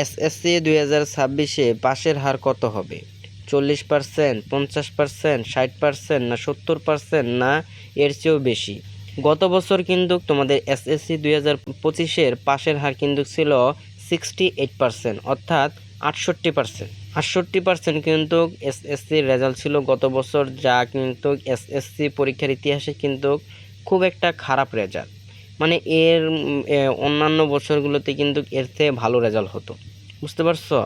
SSC 2026-এ পাশের হার কত হবে? 40%, 50%, 60% না 70% না এর চেয়েও বেশি? গত বছর কিন্তু তোমাদের এসএসসি 2025-এর পাশের হার কিন্তু ছিল 68%, অর্থাৎ 68%। 68% কিন্তু এসএসসির রেজাল্ট ছিল গত বছর, যা কিন্তু এসএসসি পরীক্ষার ইতিহাসে কিন্তু খুব একটা খারাপ রেজাল্ট। মানে অন্যান্য বছরগুলোতে কিন্তু এর থেকে ভালো রেজাল্ট হতো, বুঝতে পারছো?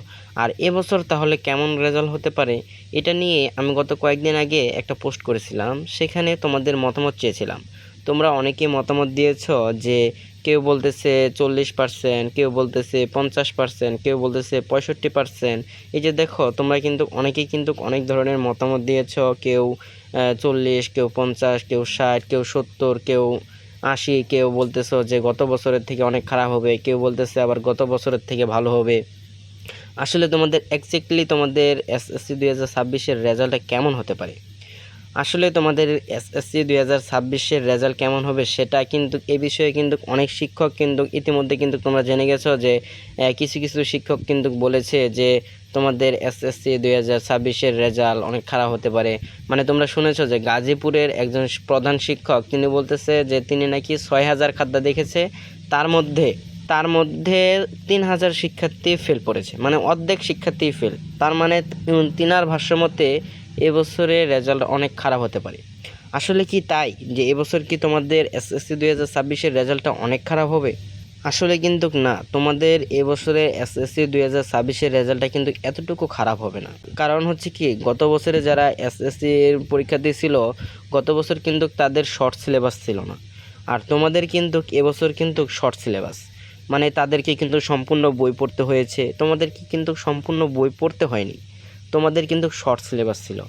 আর এবছর তাহলে কেমন রেজাল্ট হতে পারে, এটা নিয়ে আমি গত কয়েকদিন আগে একটা পোস্ট করেছিলাম, সেখানে তোমাদের মতামত চেয়েছিলাম। তোমরা অনেকে মতামত দিয়েছো যে কেউ বলতেছে 40%, কেউ বলতেছে 50%, কেউ বলতেছে 65%। এই যে দেখো, তোমরা কিন্তু অনেকেই কিন্তু অনেক ধরনের মতামত দিয়েছো। কেউ 40, কেউ 50, কেউ 60, কেউ 70, কেউ 80, কেউ বলতেছো যে গত বছরের থেকে অনেক খারাপ হবে, কেউ বলতেছে আবার গত বছরের থেকে ভালো হবে। আসলে তোমাদের এক্স্যাক্টলি তোমাদের এসএসসি 2026-এর রেজাল্টটা কেমন হতে পারে? আসলে তোমাদের এসএসসি 2026-এর রেজাল্ট কেমন হবে সেটা কিন্তু এ বিষয়ে কিন্তু অনেক শিক্ষক কিন্তু ইতিমধ্যে কিন্তু তোমরা জেনে গেছো যে কিছু কিছু শিক্ষক কিন্তু বলেছে যে তোমাদের এসএসসি 2026-এর রেজাল্ট অনেক খারাপ হতে পারে। মানে তোমরা শুনেছো যে গাজীপুরের একজন প্রধান শিক্ষক তিনি বলতেছে যে তিনি নাকি 6000 খাতা দেখেছে, তার মধ্যে 3000 শিক্ষার্থী ফেল পড়েছে, মানে অর্ধেক শিক্ষার্থী ফেল। তার মানে তিনার ভাষ্যমতে এবছরের রেজাল্ট অনেক খারাপ হতে পারে। আসলে কি তাই যে এবছর কি তোমাদের এসএসসি 2026-এর রেজাল্টটা অনেক খারাপ হবে? আসলে কিন্তু না, তোমাদের এবছরে এসএসসি 2026-এর রেজাল্টটা কিন্তু এতটুকু খারাপ হবে না। কারণ হচ্ছে কি, গত বছরে যারা এসএসসির পরীক্ষা দিয়েছিল গত বছর কিন্তু তাদের শর্ট সিলেবাস ছিল না, আর তোমাদের কিন্তু এবছর কিন্তু শর্ট সিলেবাস। মানে তাদেরকে কিন্তু সম্পূর্ণ বই পড়তে হয়েছে, তোমাদেরকে কিন্তু সম্পূর্ণ বই পড়তে হয়নি, তোমাদের কিন্তু শর্ট সিলেবাস ছিল।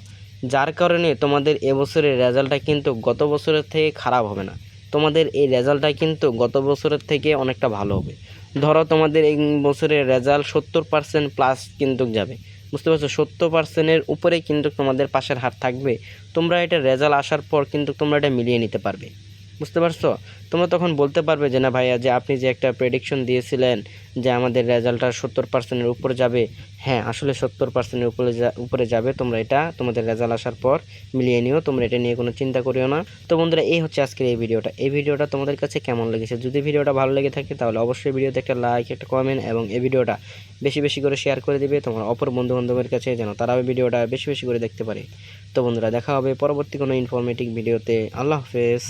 যার কারণে তোমাদের এবছরের রেজাল্টটা কিন্তু গত বছরের থেকে খারাপ হবে না, তোমাদের এই রেজাল্টটা কিন্তু গত বছরের থেকে অনেকটা ভালো হবে। ধরো তোমাদের এই বছরের রেজাল্ট 70% প্লাস কিন্তু যাবে, বুঝতে পারছো? 70%-এর উপরে কিন্তু তোমাদের পাশের হার থাকবে। তোমরা এটা রেজাল্ট আসার পর কিন্তু তোমরা এটা মিলিয়ে নিতে পারবে, বুঝতে পারছো? তোমরা তখন বলতে পারবে যে না ভাইয়া, যে আপনি যে একটা প্রেডিকশন দিয়েছিলেন যে আমাদের রেজাল্টটা 70%-এর উপরে যাবে, হ্যাঁ আসলে 70%-এর উপরে যাবে। তোমরা এটা তোমাদের রেজাল্ট আসার পর মিলিয়ে নিও, তোমরা এটা নিয়ে কোনো চিন্তা করিও না। তো বন্ধুরা, এই হচ্ছে আজকের এই ভিডিওটা তোমাদের কাছে কেমন লেগেছে? যদি ভিডিওটা ভালো লেগে থাকে তাহলে অবশ্যই ভিডিওতে একটা লাইক, একটা কমেন্ট এবং এই ভিডিওটা বেশি বেশি করে শেয়ার করে দিবে তোমার অপর বন্ধু বান্ধবের কাছে, যেন তারাও ভিডিওটা বেশি বেশি করে দেখতে পারে। তো বন্ধুরা, দেখা হবে পরবর্তী কোনো ইনফরমেটিভ ভিডিওতে। আল্লাহ হাফেজ।